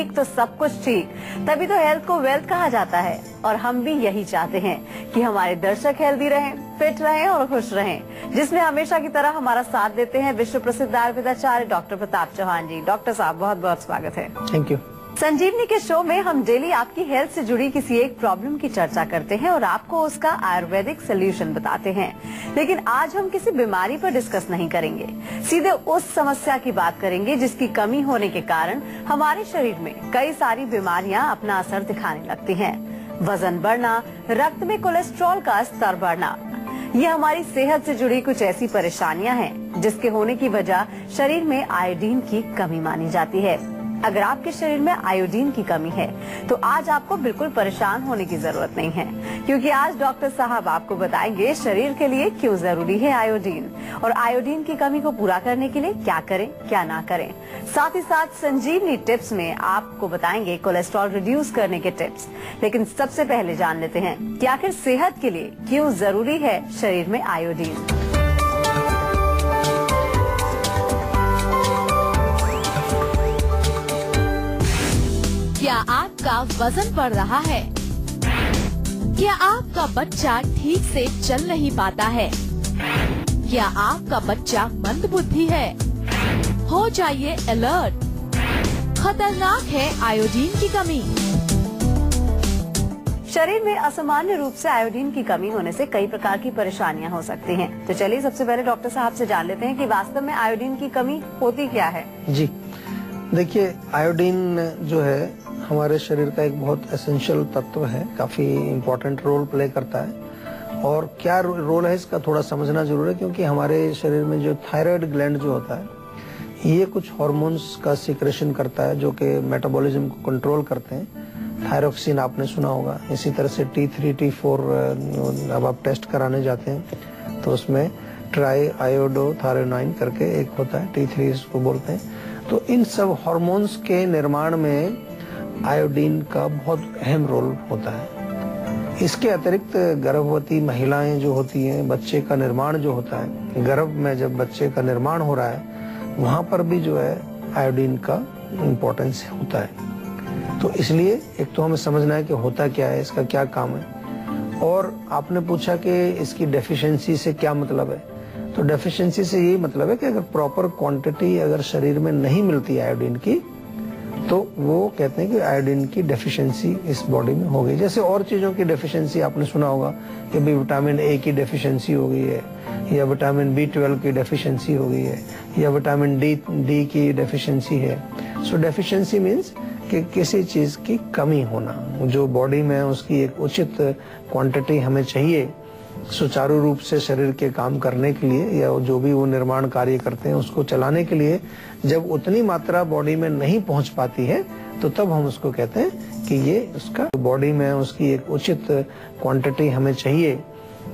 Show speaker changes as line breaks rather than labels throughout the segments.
ठीक तो सब कुछ ठीक, तभी तो हेल्थ को वेल्थ कहा जाता है। और हम भी यही चाहते हैं कि हमारे दर्शक हेल्दी रहें, फिट रहें और खुश रहें, जिसमें हमेशा की तरह हमारा साथ देते हैं विश्व प्रसिद्ध आयुर्वेदाचार्य डॉक्टर प्रताप चौहान जी। डॉक्टर साहब बहुत बहुत स्वागत है।
Thank you.
संजीवनी के शो में हम डेली आपकी हेल्थ से जुड़ी किसी एक प्रॉब्लम की चर्चा करते हैं और आपको उसका आयुर्वेदिक सोल्यूशन बताते हैं। लेकिन आज हम किसी बीमारी पर डिस्कस नहीं करेंगे, सीधे उस समस्या की बात करेंगे जिसकी कमी होने के कारण हमारे शरीर में कई सारी बीमारियां अपना असर दिखाने लगती हैं। वजन बढ़ना, रक्त में कोलेस्ट्रॉल का स्तर बढ़ना, ये हमारी सेहत से जुड़ी कुछ ऐसी परेशानियां हैं जिसके होने की वजह शरीर में आयोडीन की कमी मानी जाती है। अगर आपके शरीर में आयोडीन की कमी है तो आज आपको बिल्कुल परेशान होने की जरूरत नहीं है, क्योंकि आज डॉक्टर साहब आपको बताएंगे शरीर के लिए क्यों जरूरी है आयोडीन और आयोडीन की कमी को पूरा करने के लिए क्या करें क्या ना करें। साथ ही साथ संजीवनी टिप्स में आपको बताएंगे कोलेस्ट्रॉल रिड्यूस करने के टिप्स। लेकिन सबसे पहले जान लेते हैं कि आखिर सेहत के लिए क्यों जरूरी है शरीर में आयोडीन।
क्या आपका वजन बढ़ रहा है? क्या आपका बच्चा ठीक से चल नहीं पाता है? क्या आपका बच्चा मंदबुद्धि है? हो जाइए अलर्ट, खतरनाक है आयोडीन की कमी।
शरीर में असामान्य रूप से आयोडीन की कमी होने से कई प्रकार की परेशानियां हो सकती हैं। तो चलिए सबसे पहले डॉक्टर साहब से जान लेते हैं कि वास्तव में आयोडीन की कमी होती क्या है।
जी देखिए, आयोडीन जो है हमारे शरीर का एक बहुत एसेंशियल तत्व है, काफी इम्पोर्टेंट रोल प्ले करता है। और क्या रोल है इसका थोड़ा समझना जरूर है, क्योंकि हमारे शरीर में जो थायराइड ग्लैंड जो होता है ये कुछ हार्मोन्स का सिक्रेशन करता है जो कि मेटाबॉलिज्म को कंट्रोल करते हैं। थायरोक्सिन आपने सुना होगा, इसी तरह से T3 T4 अब आप टेस्ट कराने जाते हैं तो उसमें ट्राई आयोडोथायरोनाइन करके एक होता है, T3 इसको बोलते हैं। तो इन सब हार्मोन्स के निर्माण में आयोडीन का बहुत अहम रोल होता है। इसके अतिरिक्त गर्भवती महिलाएं जो होती हैं, बच्चे का निर्माण जो होता है, गर्भ में जब बच्चे का निर्माण हो रहा है वहां पर भी जो है आयोडीन का इम्पोर्टेंस होता है। तो इसलिए एक तो हमें समझना है कि होता क्या है, इसका क्या काम है। और आपने पूछा कि इसकी डेफिशिएंसी से क्या मतलब है, तो डेफिशिएंसी से यही मतलब है कि अगर प्रॉपर क्वांटिटी अगर शरीर में नहीं मिलती आयोडीन की तो वो कहते हैं कि आयोडीन की डेफिशिएंसी इस बॉडी में हो गई। जैसे और चीजों की डेफिशिएंसी आपने सुना होगा कि भी विटामिन ए की डेफिशिएंसी हो गई है, या विटामिन B12 की डेफिशिएंसी हो गई है, या विटामिन डी की डेफिशिएंसी है। सो डेफिशिएंसी मीन्स कि किसी चीज की कमी होना, जो बॉडी में उसकी एक उचित क्वांटिटी हमें चाहिए सुचारू रूप से शरीर के काम करने के लिए, या जो भी वो निर्माण कार्य करते हैं उसको चलाने के लिए, जब उतनी मात्रा बॉडी में नहीं पहुंच पाती है तो तब हम उसको कहते हैं कि ये उसका बॉडी में उसकी एक उचित क्वांटिटी हमें चाहिए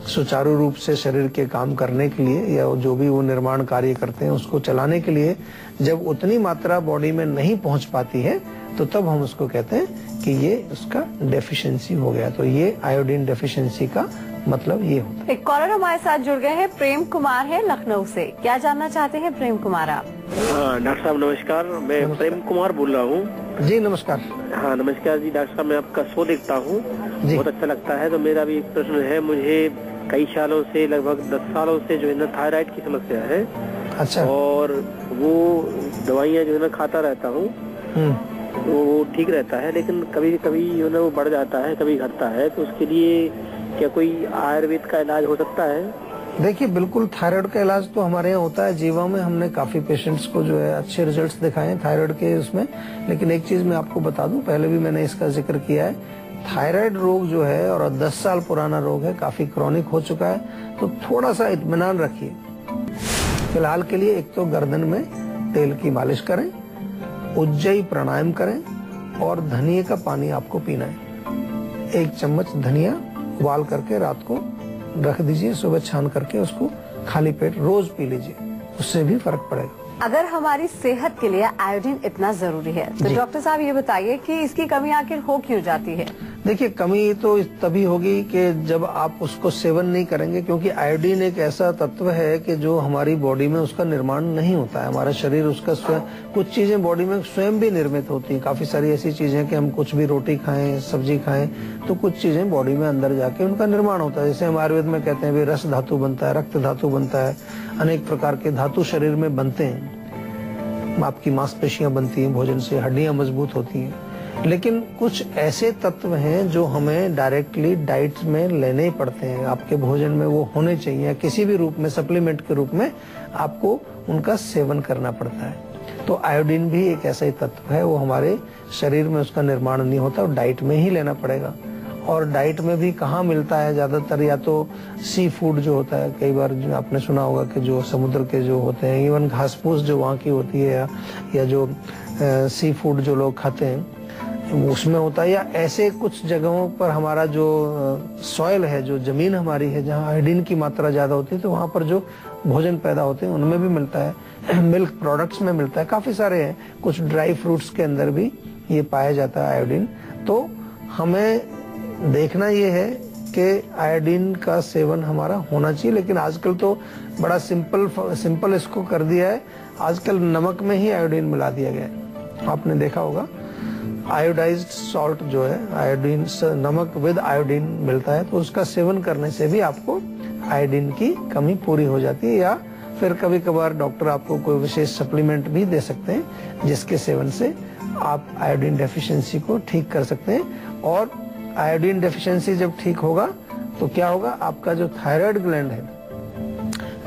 सुचारू रूप से शरीर के काम करने के लिए, या जो भी वो निर्माण कार्य करते हैं उसको चलाने के लिए, जब उतनी मात्रा बॉडी में नहीं पहुंच पाती है तो तब हम उसको कहते हैं कि ये उसका डेफिशिएंसी हो गया। तो ये आयोडीन डेफिशिएंसी का मतलब ये होता है।
एक कॉलर हमारे साथ जुड़ गए हैं, प्रेम कुमार है लखनऊ से। क्या जानना चाहते हैं प्रेम कुमार आप?
डॉक्टर साहब नमस्कार, मैं प्रेम कुमार बोल रहा हूँ।
जी नमस्कार।
हाँ नमस्कार जी डॉक्टर साहब, मैं आपका शो देखता हूँ, बहुत अच्छा लगता है। तो मेरा भी एक प्रश्न है, मुझे कई सालों से लगभग 10 सालों से जो है ना थायराइड की समस्या है।
अच्छा।
और वो दवाइयाँ जो है ना खाता रहता हूँ तो वो ठीक रहता है, लेकिन कभी कभी जो है ना वो बढ़ जाता है, कभी घटता है। तो उसके लिए क्या कोई आयुर्वेद का इलाज हो सकता है?
देखिए बिल्कुल, थायराइड का इलाज तो हमारे यहाँ होता है। जीवा में हमने काफी पेशेंट्स को जो है अच्छे रिजल्ट्स दिखाए हैं थायराइड के उसमें। लेकिन एक चीज मैं आपको बता दूं, पहले भी मैंने इसका जिक्र किया है, थायराइड रोग जो है और 10 साल पुराना रोग है, काफी क्रॉनिक हो चुका है, तो थोड़ा सा इत्मीनान रखिए। फिलहाल के लिए एक तो गर्दन में तेल की मालिश करें, उज्जयी प्राणायाम करें, और धनिए का पानी आपको पीना है। 1 चम्मच धनिया उबाल करके रात को रख दीजिए, सुबह छान करके उसको खाली पेट रोज पी लीजिए, उससे भी फर्क पड़ेगा।
अगर हमारी सेहत के लिए आयोडीन इतना जरूरी है तो डॉक्टर साहब ये बताइए कि इसकी कमी आखिर हो क्यों जाती है?
देखिए, कमी तो तभी होगी कि जब आप उसको सेवन नहीं करेंगे, क्योंकि आयोडीन एक ऐसा तत्व है कि जो हमारी बॉडी में उसका निर्माण नहीं होता है। हमारा शरीर उसका स्वयं, कुछ चीजें बॉडी में स्वयं भी निर्मित होती हैं। काफी सारी ऐसी चीजें कि हम कुछ भी रोटी खाएं, सब्जी खाएं, तो कुछ चीजें बॉडी में अंदर जाके उनका निर्माण होता है। जैसे हम आयुर्वेद में कहते हैं भी रस धातु बनता है, रक्त धातु बनता है, अनेक प्रकार के धातु शरीर में बनते हैं। आपकी मांसपेशियां बनती हैं भोजन से, हड्डियां मजबूत होती हैं। लेकिन कुछ ऐसे तत्व हैं जो हमें डायरेक्टली डाइट में लेने ही पड़ते हैं। आपके भोजन में वो होने चाहिए, किसी भी रूप में सप्लीमेंट के रूप में आपको उनका सेवन करना पड़ता है। तो आयोडीन भी एक ऐसा ही तत्व है, वो हमारे शरीर में उसका निर्माण नहीं होता, और डाइट में ही लेना पड़ेगा। और डाइट में भी कहाँ मिलता है ज्यादातर, या तो सी फूड जो होता है, कई बार जो आपने सुना होगा कि जो समुद्र के जो होते हैं, इवन घास फूस जो वहाँ की होती है, या जो सी फूड जो लोग खाते हैं उसमें होता है, या ऐसे कुछ जगहों पर हमारा जो सॉइल है, जो जमीन हमारी है, जहाँ आयोडीन की मात्रा ज्यादा होती है, तो वहाँ पर जो भोजन पैदा होते हैं उनमें भी मिलता है। मिल्क प्रोडक्ट्स में मिलता है, काफी सारे हैं, कुछ ड्राई फ्रूट्स के अंदर भी ये पाया जाता है आयोडीन। तो हमें देखना ये है कि आयोडीन का सेवन हमारा होना चाहिए। लेकिन आजकल तो बड़ा सिंपल इसको कर दिया है, आजकल नमक में ही आयोडीन मिला दिया गया है। आपने देखा होगा आयोडाइज्ड सॉल्ट जो है, आयोडीन नमक विद आयोडीन मिलता है, तो उसका सेवन करने से भी आपको आयोडीन की कमी पूरी हो जाती है। या फिर कभी कभार डॉक्टर आपको कोई विशेष सप्लीमेंट भी दे सकते हैं, जिसके सेवन से आप आयोडीन डेफिशिएंसी को ठीक कर सकते हैं। और आयोडीन डेफिशिएंसी जब ठीक होगा तो क्या होगा, आपका जो थायराइड ग्लैंड है,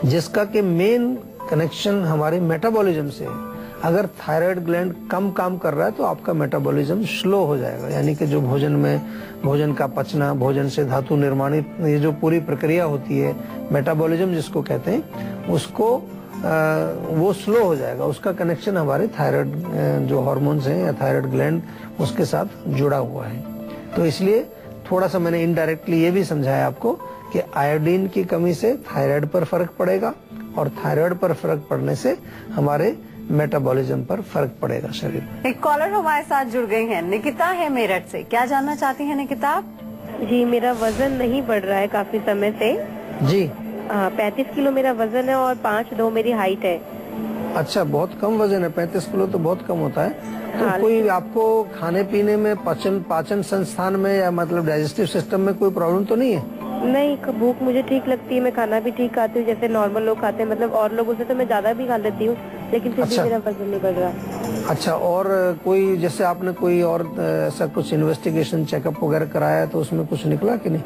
जिसका के मेन कनेक्शन हमारे मेटाबॉलिज्म से है, अगर थायराइड ग्लैंड कम काम कर रहा है तो आपका मेटाबॉलिज्म स्लो हो जाएगा। यानी कि जो भोजन का पचना, भोजन से धातु निर्माणित, ये जो पूरी प्रक्रिया होती है मेटाबॉलिज्म जिसको कहते हैं, उसको वो स्लो हो जाएगा। उसका कनेक्शन हमारे थायराइड जो हार्मोन्स हैं या थायराइड ग्लैंड, उसके साथ जुड़ा हुआ है। तो इसलिए थोड़ा सा मैंने इनडायरेक्टली ये भी समझाया आपको कि आयोडीन की कमी से थायराइड पर फर्क पड़ेगा, और थायराइड पर फर्क पड़ने से हमारे मेटाबॉलिज्म पर फर्क पड़ेगा शरीर में।
एक कॉलर हमारे साथ जुड़ गई हैं, निकिता है मेरठ से। क्या जानना चाहती हैं निकिता आप?
जी, मेरा वजन नहीं बढ़ रहा है काफी समय से।
जी,
35 किलो मेरा वजन है और 5'2" मेरी हाइट है।
अच्छा, बहुत कम वजन है, 35 किलो तो बहुत कम होता है। तो हाँ, कोई आपको खाने पीने में, पाचन संस्थान में, या मतलब डाइजेस्टिव सिस्टम में कोई प्रॉब्लम तो नहीं है?
नहीं, भूख मुझे ठीक लगती है, मैं खाना भी ठीक खाती हूँ, जैसे नॉर्मल लोग खाते हैं। मतलब और लोगों से तो मैं ज्यादा भी खा लेती हूँ, लेकिन फिर भी मेरा वजन नहीं बढ़ रहा।
अच्छा, और कोई जैसे आपने कोई और ऐसा कुछ इन्वेस्टिगेशन चेकअप वगैरह कराया तो उसमें कुछ निकला कि नहीं?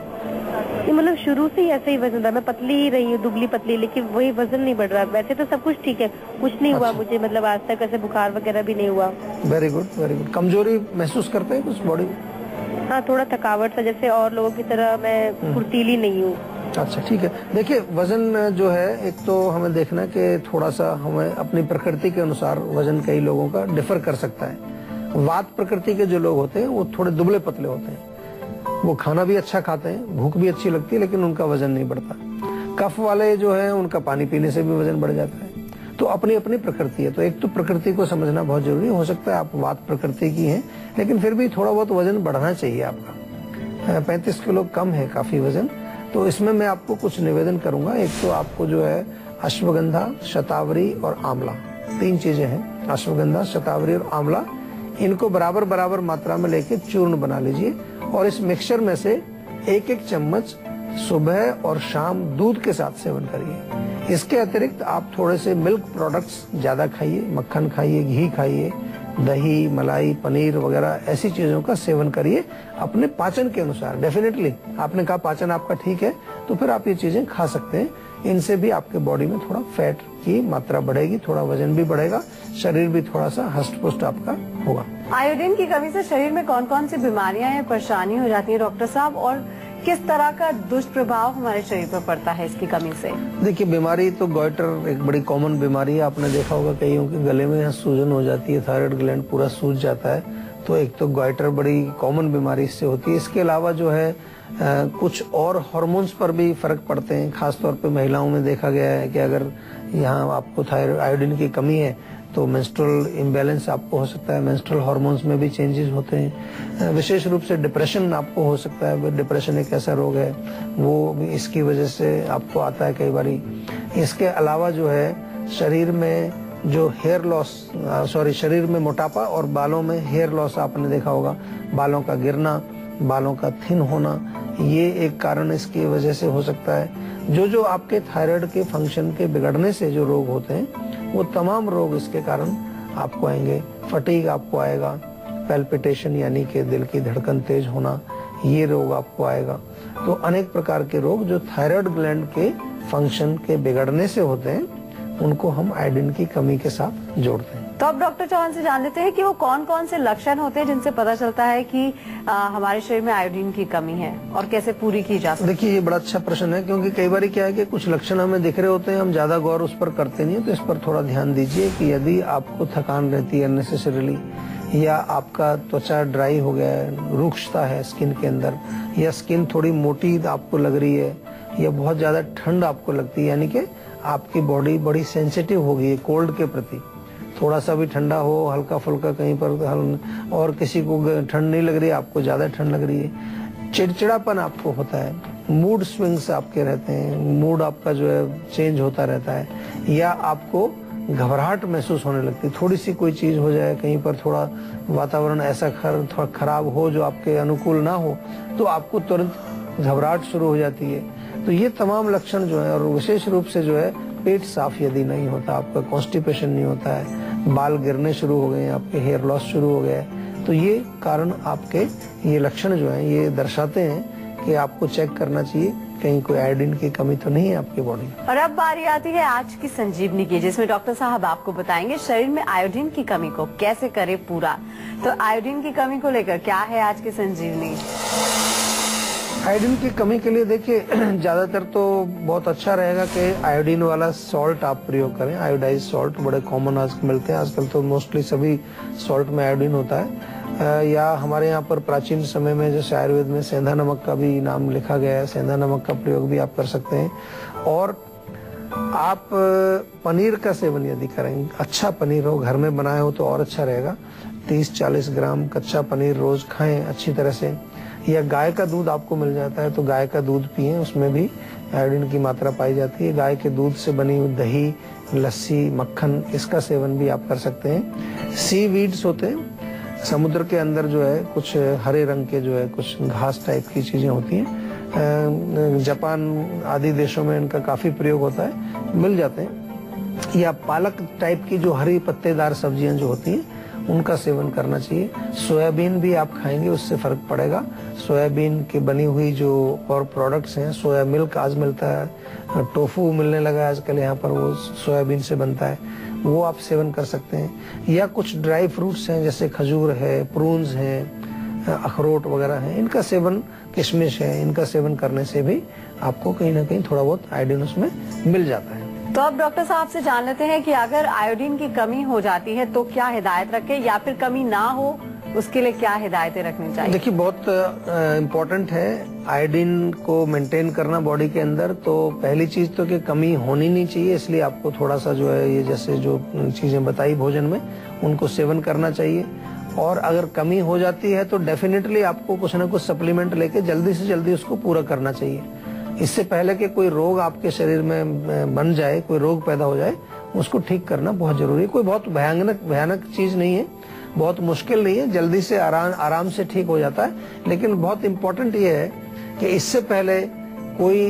मतलब शुरू से ही ऐसे ही वजन था, मैं पतली ही रही हूँ, दुबली पतली, लेकिन वही वजन नहीं बढ़ रहा। वैसे तो सब कुछ ठीक है, कुछ नहीं हुआ मुझे, मतलब आज तक ऐसे बुखार वगैरह भी नहीं हुआ।
Very good, very good. कमजोरी महसूस करते हैं कुछ बॉडी?
हाँ, थोड़ा थकावट सा, जैसे और लोगों की तरह मैं फुर्तीली नहीं हूँ।
अच्छा, ठीक है। देखिए, वजन जो है, एक तो हमें देखना कि थोड़ा सा हमें अपनी प्रकृति के अनुसार वजन कई लोगों का डिफर कर सकता है। वात प्रकृति के जो लोग होते हैं वो थोड़े दुबले पतले होते हैं, वो खाना भी अच्छा खाते हैं, भूख भी अच्छी लगती है, लेकिन उनका वजन नहीं बढ़ता। कफ वाले जो है उनका पानी पीने से भी वजन बढ़ जाता है। तो अपनी अपनी प्रकृति है, तो एक तो प्रकृति को समझना बहुत जरूरी हो सकता है। आप वात प्रकृति की हैं, लेकिन फिर भी थोड़ा बहुत वजन बढ़ना चाहिए आपका। 35 किलो कम है काफी वजन। तो इसमें मैं आपको कुछ निवेदन करूंगा। एक तो आपको जो है अश्वगंधा, शतावरी और आंवला, 3 चीजें हैं, अश्वगंधा, शतावरी और आंवला, इनको बराबर बराबर मात्रा में लेके चूर्ण बना लीजिए, और इस मिक्सचर में से 1-1 चम्मच सुबह और शाम दूध के साथ सेवन करिए। इसके अतिरिक्त आप थोड़े से मिल्क प्रोडक्ट्स ज्यादा खाइए, मक्खन खाइए, घी खाइए, दही, मलाई, पनीर वगैरह ऐसी चीजों का सेवन करिए अपने पाचन के अनुसार। डेफिनेटली आपने कहा पाचन आपका ठीक है, तो फिर आप ये चीजें खा सकते हैं। इनसे भी आपके बॉडी में थोड़ा फैट की मात्रा बढ़ेगी, थोड़ा वजन भी बढ़ेगा, शरीर भी थोड़ा सा हष्ट पुष्ट आपका होगा।
आयोडीन की कमी से शरीर में कौन कौन सी बीमारियां या परेशानी हो जाती है डॉक्टर साहब, और किस तरह का दुष्प्रभाव हमारे शरीर पर पड़ता है इसकी कमी से?
देखिए, बीमारी तो गॉइटर एक बड़ी कॉमन बीमारी है। आपने देखा होगा कईयों के गले में सूजन हो जाती है, थायराइड ग्लैंड पूरा सूज जाता है। तो एक तो गॉइटर बड़ी कॉमन बीमारी इससे होती है। इसके अलावा जो है कुछ और हार्मोन्स पर भी फर्क पड़ते हैं। खासतौर पे महिलाओं में देखा गया है कि अगर यहाँ आपको थायराइड आयोडीन की कमी है तो मेंस्ट्रुअल इम्बैलेंस आपको हो सकता है, मेंस्ट्रुअल हार्मोन्स में भी चेंजेस होते हैं। विशेष रूप से डिप्रेशन आपको हो सकता है, डिप्रेशन एक ऐसा रोग है वो इसकी वजह से आपको आता है कई बारी। इसके अलावा जो है शरीर में जो हेयर लॉस, शरीर में मोटापा और बालों में हेयर लॉस आपने देखा होगा, बालों का गिरना, बालों का थिन होना, ये एक कारण इसकी वजह से हो सकता है। जो आपके थायराइड के फंक्शन के बिगड़ने से जो रोग होते हैं वो तमाम रोग इसके कारण आपको आएंगे। फटीग आपको आएगा, पैल्पिटेशन यानी कि दिल की धड़कन तेज होना, ये रोग आपको आएगा। तो अनेक प्रकार के रोग जो थायराइड ग्लैंड के फंक्शन के बिगड़ने से होते हैं उनको हम आयोडीन की कमी के साथ जोड़ते हैं।
तो अब डॉक्टर चौहान से जान लेते हैं कि वो कौन कौन से लक्षण होते हैं जिनसे पता चलता है कि हमारे शरीर में आयोडीन की कमी है और कैसे पूरी की जा सकती है।
देखिए, ये बड़ा अच्छा प्रश्न है, क्योंकि कई बार क्या है कि कुछ लक्षण हमें दिख रहे होते हैं, हम ज्यादा गौर उस पर करते नहीं, तो इस पर थोड़ा ध्यान दीजिए कि यदि आपको थकान रहती है अननेसेसरीली, या आपका त्वचा ड्राई हो गया है, रुक्षता है स्किन के अंदर, या स्किन थोड़ी मोटी आपको लग रही है, या बहुत ज्यादा ठंड आपको लगती है, यानी कि आपकी बॉडी बड़ी सेंसिटिव हो गई है कोल्ड के प्रति, थोड़ा सा भी ठंडा हो, हल्का फुल्का कहीं पर, और किसी को ठंड नहीं लग रही है, आपको ज्यादा ठंड लग रही है, चिड़चिड़ापन आपको होता है, मूड स्विंग्स आपके रहते हैं, मूड आपका जो है चेंज होता रहता है, या आपको घबराहट महसूस होने लगती है, थोड़ी सी कोई चीज हो जाए, कहीं पर थोड़ा वातावरण ऐसा थोड़ा खराब हो जो आपके अनुकूल ना हो, तो आपको तुरंत घबराहट शुरू हो जाती है। तो ये तमाम लक्षण जो है, और विशेष रूप से जो है पेट साफ यदि नहीं होता, आपका कॉन्स्टिपेशन नहीं होता है, बाल गिरने शुरू हो गए, आपके हेयर लॉस शुरू हो गया है, तो ये कारण आपके ये लक्षण जो है ये दर्शाते हैं कि आपको चेक करना चाहिए कहीं कोई आयोडीन की कमी तो नहीं है आपकी बॉडी में।
और अब बारी आती है आज की संजीवनी की, जिसमें डॉक्टर साहब आपको बताएंगे शरीर में आयोडीन की कमी को कैसे करे पूरा। तो आयोडीन की कमी को लेकर क्या है आज की संजीवनी?
आयोडीन की कमी के लिए देखिए ज्यादातर तो बहुत अच्छा रहेगा कि आयोडीन वाला सॉल्ट आप प्रयोग करें। आयोडाइज सॉल्ट बड़े कॉमन आज मिलते हैं, आजकल तो मोस्टली सभी सॉल्ट में आयोडीन होता है। या हमारे यहाँ पर प्राचीन समय में जैसे आयुर्वेद में सेंधा नमक का भी नाम लिखा गया है, सेंधा नमक का प्रयोग भी आप कर सकते हैं। और आप पनीर का सेवन यदि करेंगे, अच्छा पनीर हो, घर में बनाया हो तो और अच्छा रहेगा। 30-40 ग्राम कच्चा पनीर रोज खाएं अच्छी तरह से। या गाय का दूध आपको मिल जाता है तो गाय का दूध पिएं, उसमें भी आयोडीन की मात्रा पाई जाती है। गाय के दूध से बनी हुई दही, लस्सी, मक्खन, इसका सेवन भी आप कर सकते हैं। सी वीड्स होते हैं समुद्र के अंदर, जो है कुछ हरे रंग के जो है कुछ घास टाइप की चीजें होती हैं, जापान आदि देशों में इनका काफी प्रयोग होता है, मिल जाते हैं। या पालक टाइप की जो हरी पत्तेदार सब्जियां जो होती हैं उनका सेवन करना चाहिए। सोयाबीन भी आप खाएंगे उससे फर्क पड़ेगा। सोयाबीन की बनी हुई जो और प्रोडक्ट्स हैं, सोया मिल्क आज मिलता है, टोफू मिलने लगा है आजकल यहाँ पर, वो सोयाबीन से बनता है, वो आप सेवन कर सकते हैं। या कुछ ड्राई फ्रूट्स हैं जैसे खजूर है, प्रून्स हैं, अखरोट वगैरह हैं, इनका सेवन, किशमिश है, इनका सेवन करने से भी आपको कहीं ना कहीं थोड़ा बहुत आयोडीन उसमें मिल जाता है।
तो अब डॉक्टर साहब से जान लेते हैं कि अगर आयोडीन की कमी हो जाती है तो क्या हिदायत रखें, या फिर कमी ना हो उसके लिए क्या हिदायतें रखनी चाहिए?
देखिए, बहुत इम्पोर्टेंट है आयोडीन को मेंटेन करना बॉडी के अंदर। तो पहली चीज तो कि कमी होनी नहीं चाहिए, इसलिए आपको थोड़ा सा जो है ये जैसे जो चीजें बताई भोजन में उनको सेवन करना चाहिए। और अगर कमी हो जाती है तो डेफिनेटली आपको कुछ ना कुछ सप्लीमेंट लेके जल्दी से जल्दी उसको पूरा करना चाहिए। इससे पहले कि कोई रोग आपके शरीर में बन जाए, कोई रोग पैदा हो जाए, उसको ठीक करना बहुत जरूरी है। कोई बहुत भयानक चीज नहीं है, बहुत मुश्किल नहीं है, जल्दी से आराम से ठीक हो जाता है। लेकिन बहुत इम्पोर्टेंट ये है कि इससे पहले कोई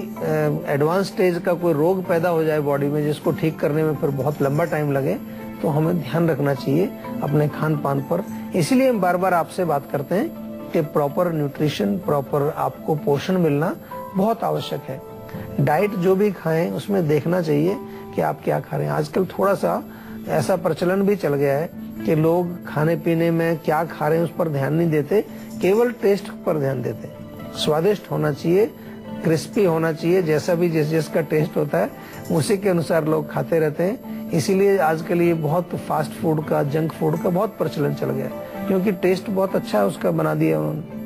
एडवांस स्टेज का कोई रोग पैदा हो जाए बॉडी में, जिसको ठीक करने में फिर बहुत लंबा टाइम लगे, तो हमें ध्यान रखना चाहिए अपने खान पान पर। इसलिए हम बार बार आपसे बात करते हैं कि प्रॉपर न्यूट्रिशन, प्रॉपर आपको पोषण मिलना बहुत आवश्यक है। डाइट जो भी खाएं उसमें देखना चाहिए कि आप क्या खा रहे हैं। आजकल थोड़ा सा ऐसा प्रचलन भी चल गया है कि लोग खाने पीने में क्या खा रहे हैं उस पर ध्यान नहीं देते, केवल टेस्ट पर ध्यान देते हैं। स्वादिष्ट होना चाहिए, क्रिस्पी होना चाहिए, जैसा भी जिसका टेस्ट होता है उसी के अनुसार लोग खाते रहते हैं। इसीलिए आजकल ये बहुत फास्ट फूड का, जंक फूड का बहुत प्रचलन चल गया है, क्योंकि टेस्ट बहुत अच्छा है उसका बना दिया उन्होंने।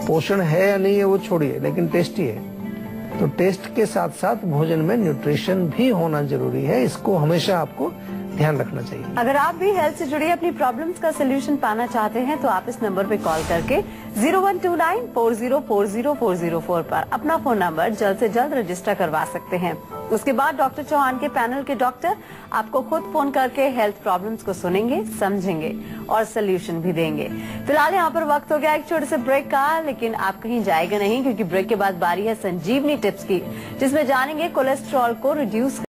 पोषण है या नहीं है वो छोड़िए, लेकिन टेस्टी है। तो टेस्ट के साथ साथ भोजन में न्यूट्रिशन भी होना जरूरी है, इसको हमेशा आपको ध्यान रखना चाहिए।
अगर आप भी हेल्थ से जुड़ी अपनी प्रॉब्लम्स का सोल्यूशन पाना चाहते हैं तो आप इस नंबर पे कॉल करके 0129404040 पर अपना फोन नंबर जल्द से जल्द रजिस्टर करवा सकते हैं। उसके बाद डॉक्टर चौहान के पैनल के डॉक्टर आपको खुद फोन करके हेल्थ प्रॉब्लम्स को सुनेंगे, समझेंगे और सोल्यूशन भी देंगे। फिलहाल यहाँ पर वक्त हो गया एक छोटे से ब्रेक का, लेकिन आप कहीं जाएगा नहीं क्योंकि ब्रेक के बाद बारी है संजीवनी टिप्स की, जिसमें जानेंगे कोलेस्ट्रॉल को रिड्यूस